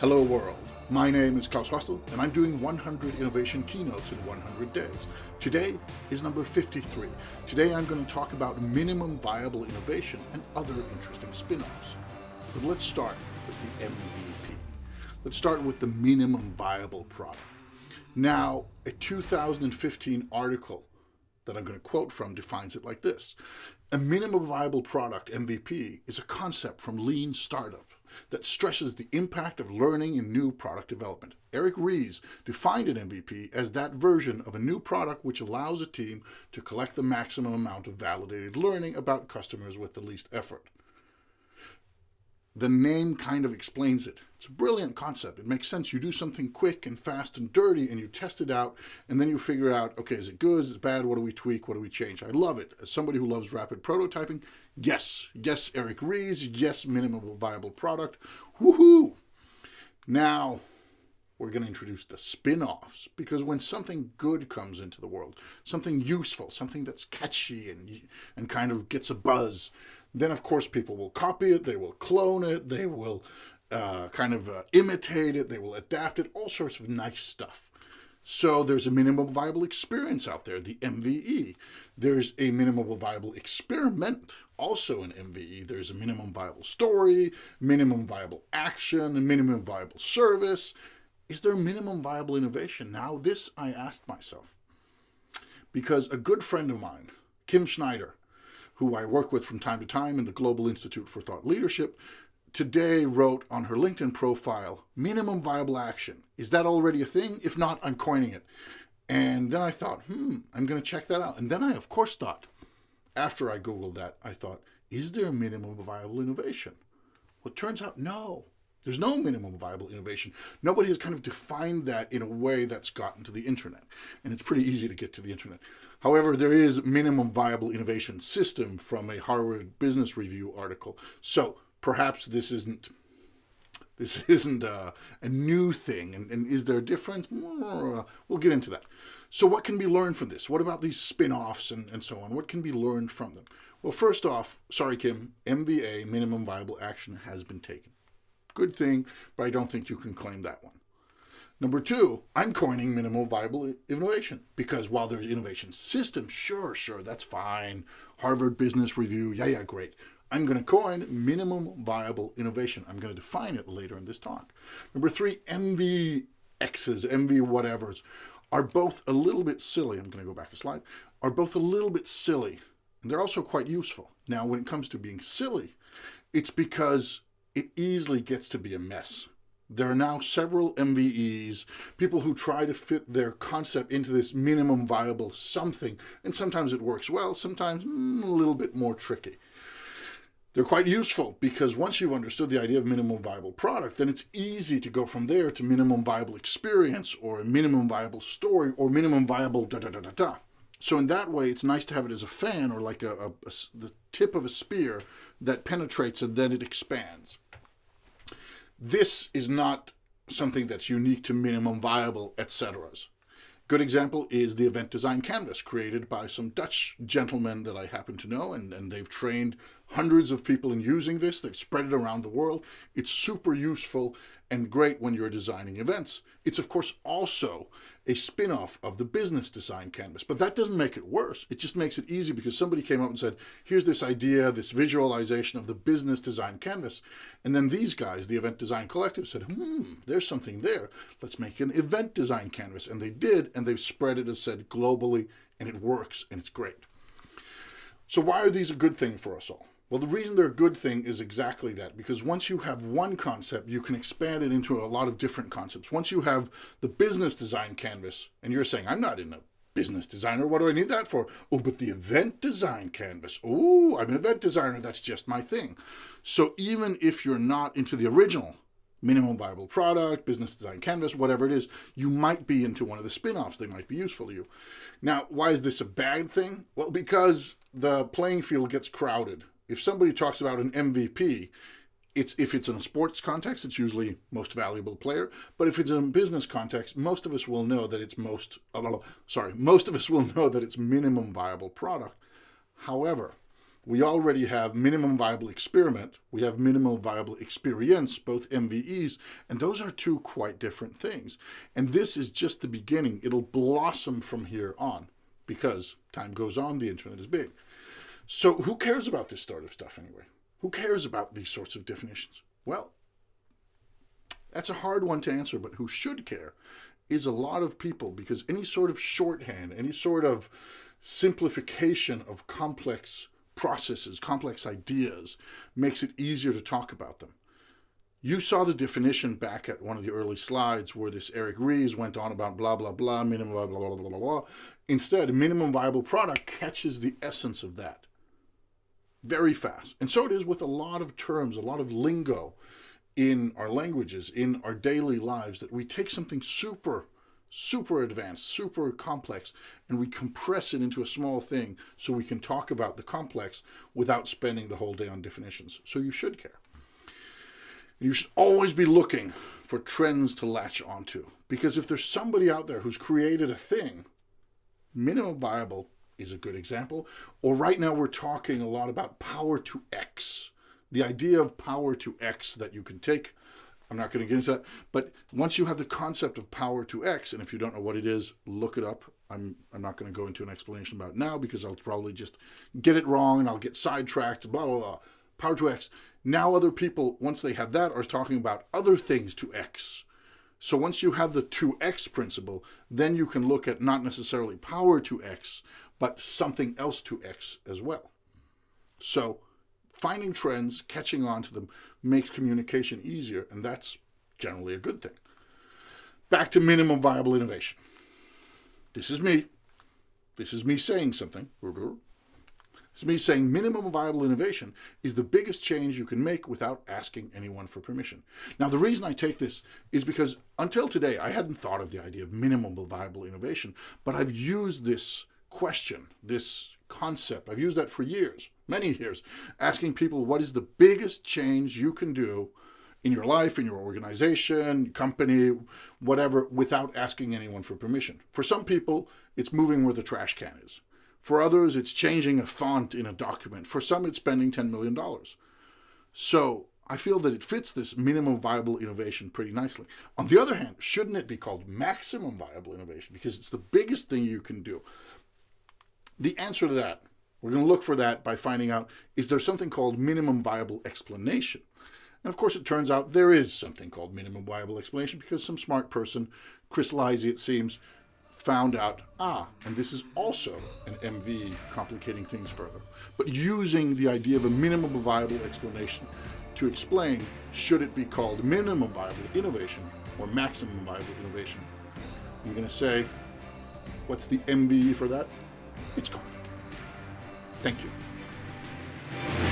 Hello world, my name is Klaus Hostel and I'm doing 100 innovation keynotes in 100 days. Today is number 53. Today I'm going to talk about minimum viable innovation and other interesting spin-offs. But let's start with the MVP. Let's start with the minimum viable product. Now, a 2015 article that I'm going to quote from defines it like this. A minimum viable product, MVP, is a concept from lean startup that stresses the impact of learning in new product development. Eric Ries defined an MVP as that version of a new product which allows a team to collect the maximum amount of validated learning about customers with the least effort. The name kind of explains it. It's a brilliant concept. It makes sense. You do something quick and fast and dirty and you test it out and then you figure out, okay, is it good, is it bad, what do we tweak, what do we change? I love it. As somebody who loves rapid prototyping, yes, Eric Ries, yes, minimum viable product, woohoo! Now, we're going to introduce the spin-offs, because when something good comes into the world, something useful, something that's catchy and kind of gets a buzz, then of course people will copy it, they will clone it, they will imitate it, they will adapt it, all sorts of nice stuff. So there's a minimum viable experience out there, the MVE. There's a minimum viable experiment, also an MVE. There's a minimum viable story, minimum viable action, a minimum viable service. Is there minimum viable innovation? Now this I asked myself, because a good friend of mine, Kim Schneider, who I work with from time to time in the Global Institute for Thought Leadership, today wrote on her LinkedIn profile, minimum viable action. Is that already a thing? If not, I'm coining it. And then I thought, I'm going to check that out. And then I, of course, thought, after I Googled that, I thought, is there a minimum viable innovation? Well, it turns out, no. There's no minimum viable innovation. Nobody has kind of defined that in a way that's gotten to the internet. And it's pretty easy to get to the internet. However, there is minimum viable innovation system from a Harvard Business Review article. So perhaps this isn't a new thing. And is there a difference? We'll get into that. So what can be learned from this? What about these spin-offs and so on? What can be learned from them? Well, first off, sorry, Kim, MVA, minimum viable action, has been taken. Good thing, but I don't think you can claim that one. Number two, I'm coining minimum viable innovation, because while there's innovation systems, sure, that's fine. Harvard Business Review, yeah, great. I'm going to coin minimum viable innovation. I'm going to define it later in this talk. Number three, MVXs, MV whatevers, are both a little bit silly. I'm going to go back a slide. Are both a little bit silly, and they're also quite useful. Now, when it comes to being silly, it's because it easily gets to be a mess. There are now several MVEs, people who try to fit their concept into this minimum viable something, and sometimes it works well, sometimes a little bit more tricky. They're quite useful because once you've understood the idea of minimum viable product, then it's easy to go from there to minimum viable experience or a minimum viable story or minimum viable da-da-da-da-da. So in that way, it's nice to have it as a fan or like the tip of a spear that penetrates and then it expands. This is not something that's unique to minimum viable, etc.'s. Good example is the event design canvas created by some Dutch gentlemen that I happen to know, and they've trained hundreds of people in using this. They've spread it around the world. It's super useful and great when you're designing events. It's, of course, also a spin-off of the business design canvas, but that doesn't make it worse. It just makes it easy because somebody came up and said, here's this idea, this visualization of the business design canvas. And then these guys, the Event Design Collective, said, there's something there. Let's make an event design canvas. And they did, and they've spread it, as said, globally, and it works, and it's great. So why are these a good thing for us all? Well, the reason they're a good thing is exactly that, because once you have one concept, you can expand it into a lot of different concepts. Once you have the business design canvas, and you're saying, I'm not in a business designer, what do I need that for? Oh, but the event design canvas. Oh, I'm an event designer, that's just my thing. So even if you're not into the original minimum viable product, business design canvas, whatever it is, you might be into one of the spin-offs. They might be useful to you. Now, why is this a bad thing? Well, because the playing field gets crowded. If somebody talks about an MVP, if it's in a sports context, it's usually most valuable player. But if it's in a business context, most of us will know that it's most of us will know that it's minimum viable product. However, We already have minimum viable experiment. We have minimum viable experience, both MVEs, and those are two quite different things. And this is just the beginning. It'll blossom from here on because time goes on, the internet is big. So who cares about this sort of stuff anyway? Who cares about these sorts of definitions? Well, that's a hard one to answer, but who should care is a lot of people, because any sort of shorthand, any sort of simplification of complex processes, complex ideas, makes it easier to talk about them. You saw the definition back at one of the early slides where this Eric Ries went on about blah, blah, blah, minimum blah, blah, blah, blah, blah, blah. Instead, minimum viable product catches the essence of that very fast. And so it is with a lot of terms, a lot of lingo in our languages, in our daily lives, that we take something super advanced, super complex, and we compress it into a small thing so we can talk about the complex without spending the whole day on definitions. So you should care. You should always be looking for trends to latch onto, because if there's somebody out there who's created a thing, minimum viable is a good example. Or right now we're talking a lot about power to X. The idea of power to X that you can take, I'm not going to get into that, but once you have the concept of power to X, and if you don't know what it is, look it up. I'm not going to go into an explanation about it now because I'll probably just get it wrong and I'll get sidetracked, blah, blah, blah. Power to X. Now other people, once they have that, are talking about other things to X. So once you have the 2X principle, then you can look at not necessarily power to X, but something else to X as well. So finding trends, catching on to them, makes communication easier, and that's generally a good thing. Back to minimum viable innovation. This is me. This is me saying something. This is me saying minimum viable innovation is the biggest change you can make without asking anyone for permission. Now, the reason I take this is because until today, I hadn't thought of the idea of minimum viable innovation, but I've used this question, this concept. I've used that for years, many years, asking people what is the biggest change you can do in your life, in your organization, company, whatever, without asking anyone for permission. For some people, it's moving where the trash can is. For others, it's changing a font in a document. For some, it's spending $10 million. So I feel that it fits this minimum viable innovation pretty nicely. On the other hand, shouldn't it be called maximum viable innovation? Because it's the biggest thing you can do. The answer to that, we're going to look for that by finding out, is there something called minimum viable explanation? And of course, it turns out there is something called minimum viable explanation because some smart person, Chris Lizzie, it seems, found out, and this is also an MV, complicating things further. But using the idea of a minimum viable explanation to explain, should it be called minimum viable innovation or maximum viable innovation? I'm going to say, what's the MVE for that? It's complicated. Thank you.